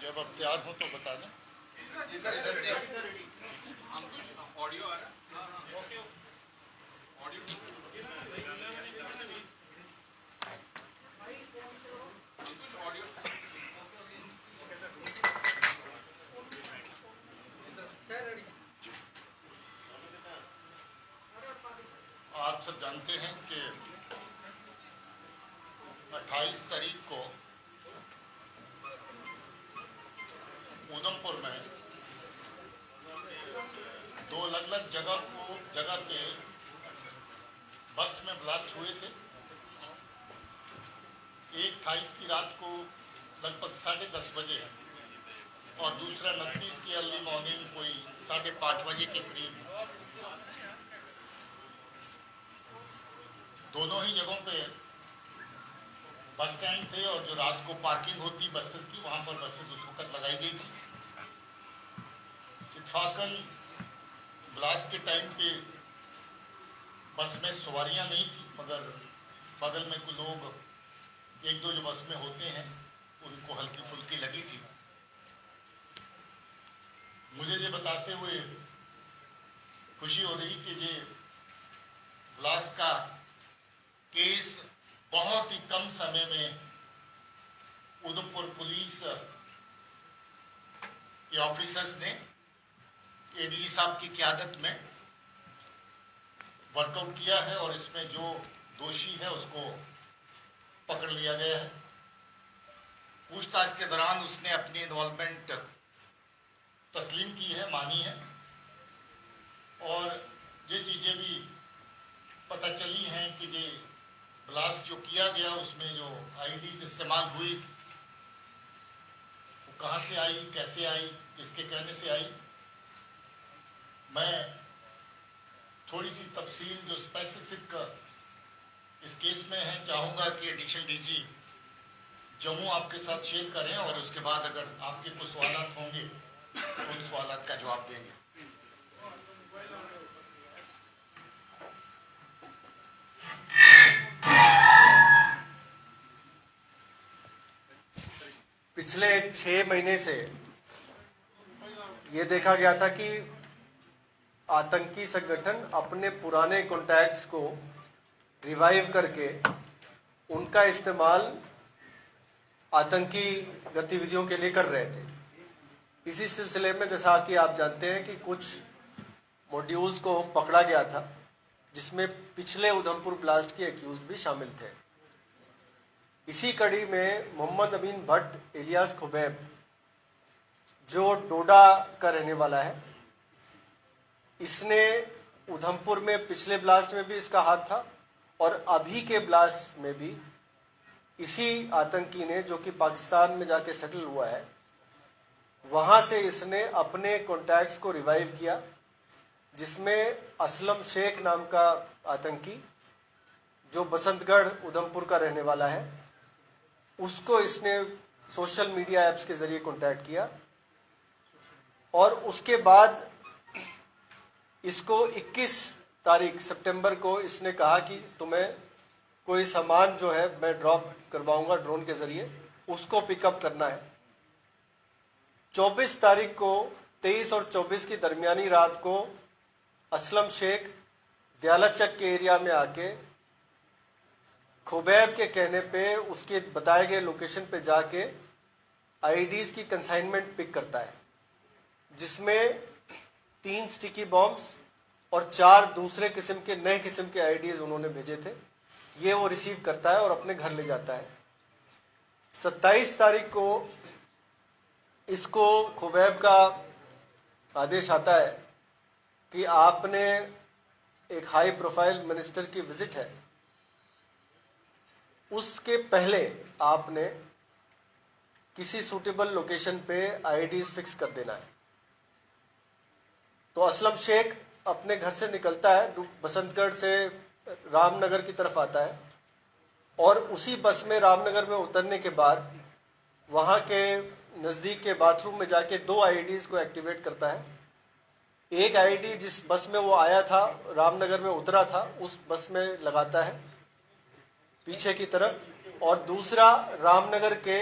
जब आप तैयार हो तो बता दें। ऑडियो आ रहा है? आप सब जानते हैं कि 28 तारीख को उधमपुर में दो अलग अलग जगह पे बस में ब्लास्ट हुए थे। एक 28 की रात को लगभग 10:30 बजे और दूसरा 29 की अर्ली मॉर्निंग कोई 5:30 बजे के करीब। दोनों ही जगहों पे बस स्टैंड थे और जो रात को पार्किंग होती बसेस की, वहां पर बसेस उस वक्त लगाई गई थी। इत्फाकन ब्लास्ट के टाइम पे बस में सवारियां नहीं थी, मगर बगल में कुछ लोग एक दो जो बस में होते हैं उनको हल्की फुल्की लगी थी। मुझे ये बताते हुए खुशी हो रही कि ये ब्लास्ट का केस बहुत ही कम समय में उधमपुर पुलिस के ऑफिसर्स ने एडीजी साहब की क़यादत में वर्कआउट किया है और इसमें जो दोषी है उसको पकड़ लिया गया है। पूछताछ के दौरान उसने अपनी इन्वॉल्वमेंट तस्लीम की है, मानी है, और ये चीज़ें भी पता चली हैं कि ये ब्लास्ट जो किया गया उसमें जो आईडीज इस्तेमाल हुई वो कहाँ से आई, कैसे आई, किसके कहने से आई। मैं थोड़ी सी तफसील जो स्पेसिफिक इस केस में है चाहूँगा कि एडिशनल डीजी जम्मू आपके साथ शेयर करें और उसके बाद अगर आपके कुछ सवाल होंगे तो उन सवाल का जवाब देंगे। पिछले 6 महीने से ये देखा गया था कि आतंकी संगठन अपने पुराने कॉन्टैक्ट्स को रिवाइव करके उनका इस्तेमाल आतंकी गतिविधियों के लिए कर रहे थे। इसी सिलसिले में जैसा कि आप जानते हैं कि कुछ मॉड्यूल्स को पकड़ा गया था जिसमें पिछले उधमपुर ब्लास्ट के एक्यूज भी शामिल थे। इसी कड़ी में मोहम्मद अमीन भट्ट इलियास खुबैब जो डोडा का रहने वाला है, इसने उधमपुर में पिछले ब्लास्ट में भी इसका हाथ था और अभी के ब्लास्ट में भी इसी आतंकी ने, जो कि पाकिस्तान में जाके सेटल हुआ है, वहाँ से इसने अपने कॉन्टैक्ट्स को रिवाइव किया, जिसमें असलम शेख नाम का आतंकी जो बसंतगढ़ उधमपुर का रहने वाला है, उसको इसने सोशल मीडिया ऐप्स के ज़रिए कॉन्टैक्ट किया और उसके बाद इसको 21 तारीख सितंबर को इसने कहा कि तुम्हें कोई सामान जो है मैं ड्रॉप करवाऊंगा ड्रोन के ज़रिए, उसको पिकअप करना है। 24 तारीख को 23 और 24 की दरमियानी रात को असलम शेख दयालचक के एरिया में आके खुबैब के कहने पे उसके बताए गए लोकेशन पे जाके आईडीज की कंसाइनमेंट पिक करता है, जिसमें 3 स्टिकी बॉम्ब्स और 4 दूसरे किस्म के नए किस्म के आईडीज उन्होंने भेजे थे। ये वो रिसीव करता है और अपने घर ले जाता है। 27 तारीख को इसको खुबैब का आदेश आता है कि आपने एक हाई प्रोफाइल मिनिस्टर की विजिट है, उसके पहले आपने किसी सूटेबल लोकेशन पे आईडीज फिक्स कर देना है। तो असलम शेख अपने घर से निकलता है, बसंतगढ़ से रामनगर की तरफ आता है और उसी बस में रामनगर में उतरने के बाद वहाँ के नज़दीक के बाथरूम में जाके 2 आईडीज को एक्टिवेट करता है। एक आईडी जिस बस में वो आया था, रामनगर में उतरा था, उस बस में लगाता है पीछे की तरफ, और दूसरा रामनगर के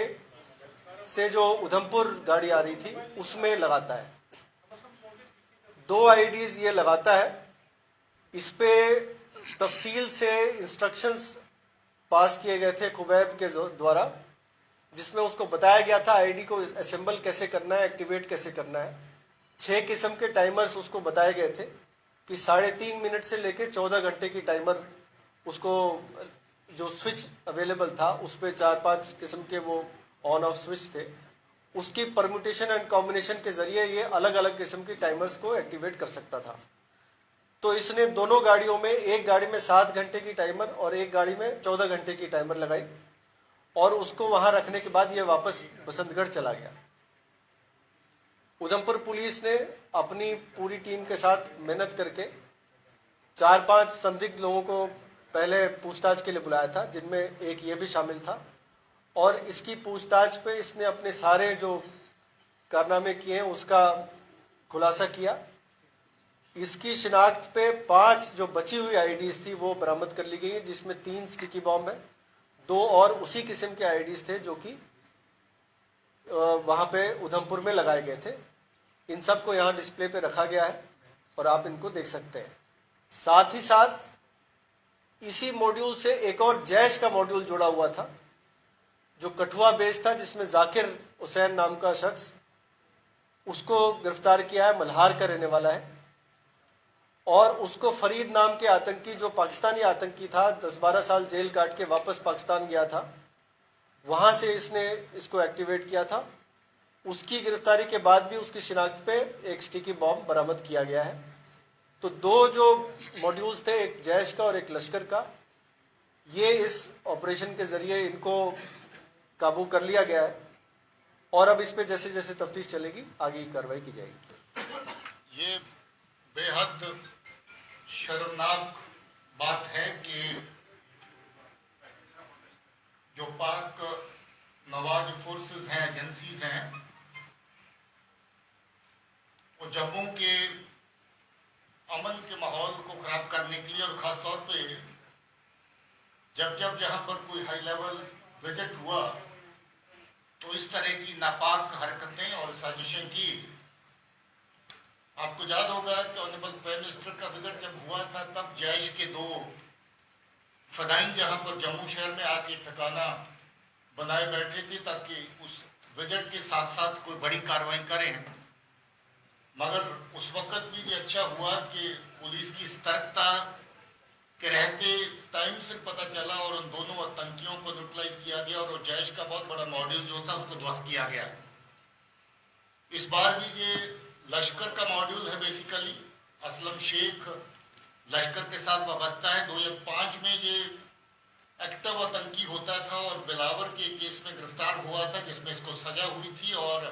से जो उधमपुर गाड़ी आ रही थी उसमें लगाता है। 2 आईडीज ये लगाता है। इस पे तफसील से इंस्ट्रक्शंस पास किए गए थे खुबैब के द्वारा, जिसमें उसको बताया गया था आईडी को असेंबल कैसे करना है, एक्टिवेट कैसे करना है। 6 किस्म के टाइमर्स उसको बताए गए थे कि 3.5 मिनट से लेके 14 घंटे की टाइमर उसको, जो स्विच अवेलेबल था उस पर 4-5 किस्म के वो ऑन ऑफ स्विच थे, उसकी परम्यूटेशन एंड कॉम्बिनेशन के जरिए ये अलग अलग किस्म की टाइमर्स को एक्टिवेट कर सकता था। तो इसने दोनों गाड़ियों में, एक गाड़ी में 7 घंटे की टाइमर और एक गाड़ी में 14 घंटे की टाइमर लगाई और उसको वहां रखने के बाद ये वापस बसंतगढ़ चला गया। उधमपुर पुलिस ने अपनी पूरी टीम के साथ मेहनत करके 4-5 संदिग्ध लोगों को पहले पूछताछ के लिए बुलाया था, जिनमें एक ये भी शामिल था। और इसकी पूछताछ पे इसने अपने सारे जो कारनामे किए हैं उसका खुलासा किया। इसकी शिनाख्त पे 5 जो बची हुई आईडीज थी वो बरामद कर ली गई है, जिसमें 3 स्टिकी बॉम्ब है, 2 और उसी किस्म के आईडीज थे जो कि वहां पे उधमपुर में लगाए गए थे। इन सब को यहाँ डिस्प्ले पे रखा गया है और आप इनको देख सकते हैं। साथ ही साथ इसी मॉड्यूल से एक और जैश का मॉड्यूल जुड़ा हुआ था जो कठुआ बेस था, जिसमें जाकिर हुसैन नाम का शख्स, उसको गिरफ्तार किया है, मल्हार का रहने वाला है। और उसको फरीद नाम के आतंकी, जो पाकिस्तानी आतंकी था, 10-12 साल जेल काट के वापस पाकिस्तान गया था, वहां से इसने इसको एक्टिवेट किया था। उसकी गिरफ्तारी के बाद भी उसकी शिनाख्त पे एक स्टिकी बॉम्ब बरामद किया गया है। तो 2 जो मॉड्यूल्स थे, एक जैश का और एक लश्कर का, ये इस ऑपरेशन के जरिए इनको काबू कर लिया गया है। और अब इस पे जैसे जैसे तफ्तीश चलेगी आगे की कार्रवाई की जाएगी। ये बेहद शर्मनाक बात है कि जो पाक नवाज फोर्सेस हैं, एजेंसीज हैं, वो जम्मू के अमन के माहौल को खराब करने के लिए, और खासतौर पे जब जब जहां पर कोई हाई लेवल विजिट हुआ तो इस तरह की नापाक हरकतें और साजिशें की। आपको याद होगा कि ऑनरेबल प्राइम मिनिस्टर का विजिट जब हुआ था तब जैश के 2 फदाइन जहां पर जम्मू शहर में आके ठिकाना बनाए बैठे थे ताकि उस विजिट के साथ साथ कोई बड़ी कार्रवाई करें। मगर उस वक्त भी ये अच्छा हुआ कि पुलिस की सतर्कता के रहते टाइम से पता चला और उन दोनों आतंकियों को न्यूट्रलाइज किया गया और जैश का बहुत बड़ा मॉड्यूल जो था उसको ध्वस्त किया गया। इस बार भी ये लश्कर का मॉड्यूल है, बेसिकली असलम शेख लश्कर के साथ वाबस्ता है। 2005 में ये एक्टिव आतंकी होता था और बिलावर के केस में गिरफ्तार हुआ था, जिसमें इसको सजा हुई थी और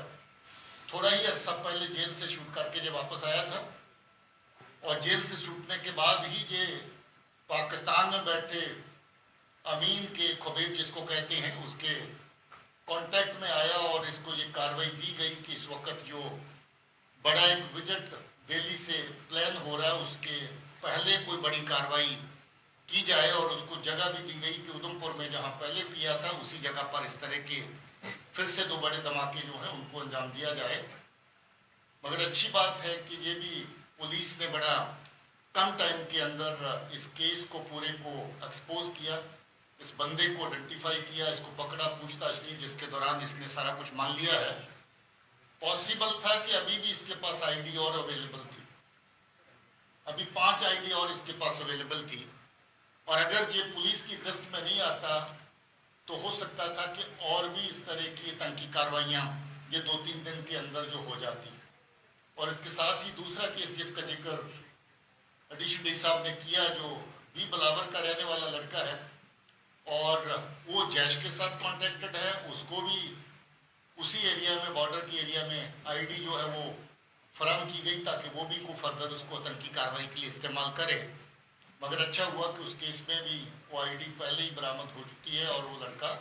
थोड़ा ही अर्सा पहले जेल से छूट करके जब वापस आया था, और जेल से छूटने के बाद ही ये पाकिस्तान में बैठे अमीन के खुबैब जिसको कहते हैं उसके कांटेक्ट में आया और इसको ये कार्रवाई दी गई कि इस वक्त जो बड़ा एक विजिट दिल्ली से प्लान हो रहा है उसके पहले कोई बड़ी कार्रवाई की जाए, और उसको जगह भी दी गई कि उधमपुर में जहां पहले किया था उसी जगह पर इस तरह के फिर से 2 बड़े धमाके जो हैं उनको अंजाम दिया जाए। मगर अच्छी बात है कि ये भी पुलिस ने बड़ा कम टाइम के अंदर इस केस को पूरे को एक्सपोज किया, इस बंदे को आइडेंटिफाई किया, इसको पकड़ा, पूछताछ की, जिसके दौरान इसने सारा कुछ मान लिया है। पॉसिबल था कि अभी भी इसके पास आईडी और अवेलेबल थी, अभी 5 आईडी और इसके पास अवेलेबल थी, और अगर ये पुलिस की गिरफ्त में नहीं आता तो हो सकता था कि और भी इस तरह की आतंकी कार्रवाइयाँ ये 2-3 दिन के अंदर जो हो जाती। और इसके साथ ही दूसरा केस जिसका जिक्र एडिशन डी साहब ने किया, जो भी बिलावर का रहने वाला लड़का है और वो जैश के साथ कॉन्टेक्टेड है, उसको भी उसी एरिया में, बॉर्डर की एरिया में आईडी जो है वो फराहम की गई ताकि वो भी को फर्दर उसको आतंकी कार्रवाई के लिए इस्तेमाल करे। मगर अच्छा हुआ कि उस केस में भी वो आईडी पहले ही बरामद हो चुकी है और वो लड़का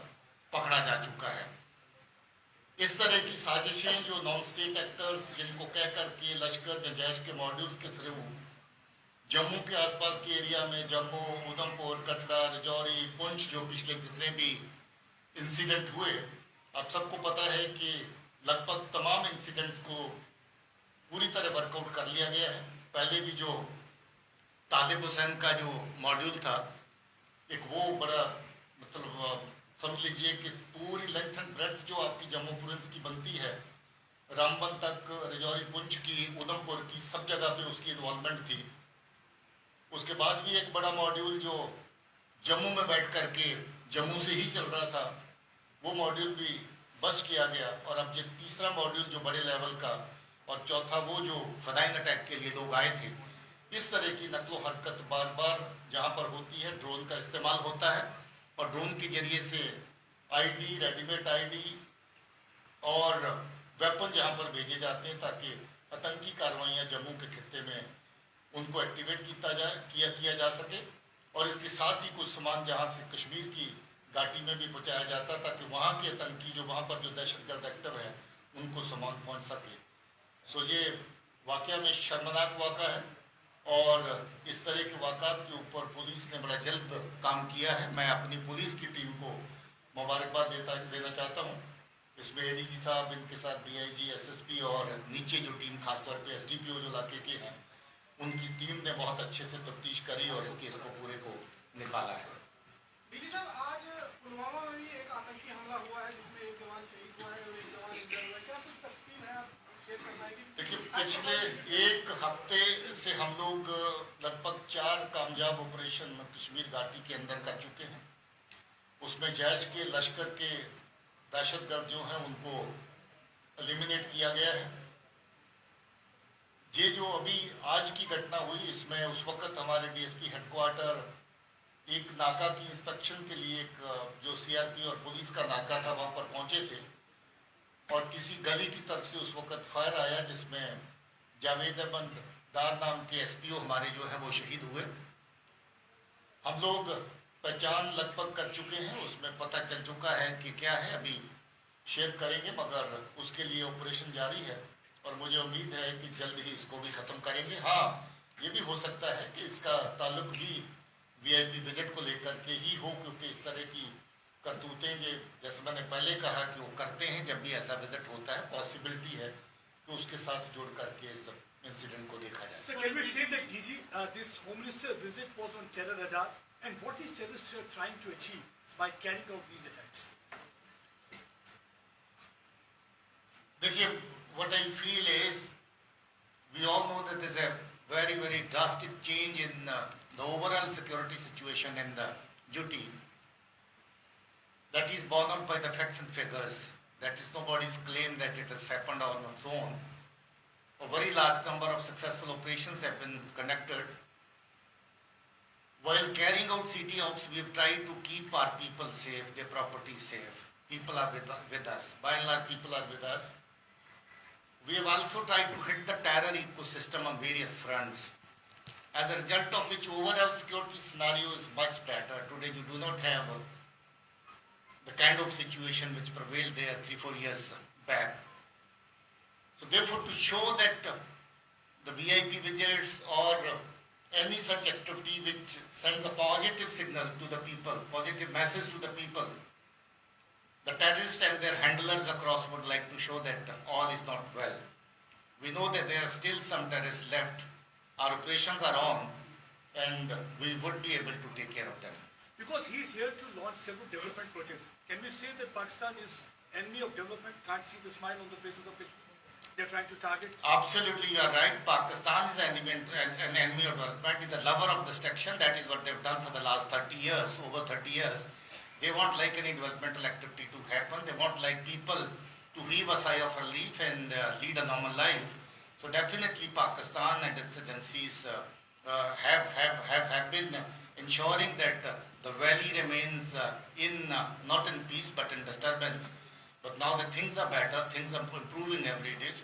पकड़ा जा चुका है। इस तरह की साजिशें जो नॉन स्टेट एक्टर्स जिनको कह कर के लश्कर या जैश के मॉड्यूल्स के थ्रू जम्मू के आसपास के एरिया में, जम्मू, उधमपुर, कटरा, राजौरी, पुंछ, जो पिछले जितने भी इंसिडेंट हुए आप सबको पता है कि लगभग तमाम इंसिडेंट्स को पूरी तरह वर्कआउट कर लिया गया है। पहले भी जो तालिब हुसैन का जो मॉड्यूल था, एक वो बड़ा मतलब समझ लीजिए कि पूरी लेंथ एंड ब्रेड्थ जो आपकी जम्मू प्रोविंस की बनती है, रामबन तक, रजौरी, पुंछ की, उधमपुर की, सब जगह पे उसकी इन्वॉल्वमेंट थी। उसके बाद भी एक बड़ा मॉड्यूल जो जम्मू में बैठ करके जम्मू से ही चल रहा था, वो मॉड्यूल भी बस्ट किया गया। और अब जो तीसरा मॉड्यूल जो बड़े लेवल का, और चौथा वो जो फदाइन अटैक के लिए लोग आए थे, इस तरह की नकलो हरकत बार बार जहाँ पर होती है, ड्रोन का इस्तेमाल होता है और ड्रोन के जरिए से आईडी, रेडीमेड आईडी और वेपन जहाँ पर भेजे जाते हैं ताकि आतंकी कार्रवाइयाँ जम्मू के खित्ते में उनको एक्टिवेट किया जा सके। और इसके साथ ही कुछ सामान जहाँ से कश्मीर की घाटी में भी पहुँचाया जाता ताकि वहाँ के आतंकी जो वहाँ पर जो दहशतगर्द एक्टिव है उनको सामान पहुँच सके। सो ये वाकया में शर्मनाक वाक़ा है और इस तरह के वाक़ात के ऊपर पुलिस ने बड़ा जल्द काम किया है। मैं अपनी पुलिस की टीम को मुबारकबाद देना चाहता हूँ। इसमें एडीजी साहब, इनके साथ डीआईजी, एसएसपी और नीचे जो टीम खासतौर पे एसडीपीओ जो इलाके के हैं, उनकी टीम ने बहुत अच्छे से तफ्तीश करी और इस केस को पूरे को निकाला है। डीजी साहब, आज पुलवामा में भी एक आतंकी हमला हुआ है जिसमें एक जवान शहीद हुआ है और एक जवान इंजर्ड हुआ है। क्या कुछ तफसील है आप शेयर कर पाएंगे? देखिए, पिछले एक हफ्ते से हम लोग लगभग 4 कामयाब ऑपरेशन कश्मीर घाटी के अंदर कर चुके हैं। उसमें जैश के लश्कर के दहशतगर्द जो हैं उनको एलिमिनेट किया गया है। ये जो अभी आज की घटना हुई, इसमें उस वक्त हमारे डीएसपी हेडक्वार्टर एक नाका की इंस्पेक्शन के लिए एक जो सीआरपी और पुलिस का नाका था वहाँ पर पहुँचे थे और किसी गली की तरफ से उस वक्त फायर आया जिसमें जावेद अहमद दार नाम के एसपीओ हमारे जो हैं वो शहीद हुए। हम लोग पहचान लगभग कर चुके हैं, उसमें पता चल चुका है कि क्या है, अभी शेयर करेंगे मगर उसके लिए ऑपरेशन जारी है और मुझे उम्मीद है कि जल्द ही इसको भी ख़त्म करेंगे। हाँ, ये भी हो सकता है कि इसका ताल्लुक भी वीआईपी विजिट को लेकर के ही हो, क्योंकि इस तरह की करतूतें जैसे मैंने पहले कहा कि वो करते हैं जब भी ऐसा विजिट होता है, पॉसिबिलिटी है कि उसके साथ जुड़ करके इस इंसिडेंट को देखा जाए। So can we say that DG, this Home Minister visit was on terror radar, and what is terrorists trying to achieve by carrying out these attacks? देखिए, what I feel is we all know that there's a very, very drastic change in the overall security situation in the UT. That is borne out by the facts and figures. That is nobody's claim that it has happened on its own. A very large number of successful operations have been conducted. While carrying out CT ops, we have tried to keep our people safe, their property safe. People are with us. By and large, people are with us. We have also tried to hit the terror ecosystem on various fronts. As a result of which, overall security scenario is much better. Today, you do not have the kind of situation which prevailed there 3-4 years back. So therefore, to show that the VIP visits or any such activity which sends a positive signal to the people, positive message to the people, the terrorists and their handlers across would like to show that all is not well. We know that there are still some terrorists left. Our operations are on and we would be able to take care of them. Because he is here to launch several development projects, can we say that Pakistan is enemy of development? Can't see the smile on the faces of Kashmir they're trying to target? Absolutely, you are right. Pakistan is an enemy of development, is a lover of destruction. That is what they've done for the last 30 years, over 30 years. They want like any developmental activity to happen. They want like people to heave a sigh of relief and lead a normal life. So definitely Pakistan and its agencies have been ensuring that the valley remains not in peace but in disturbance. But now that things are better, things are improving every day. So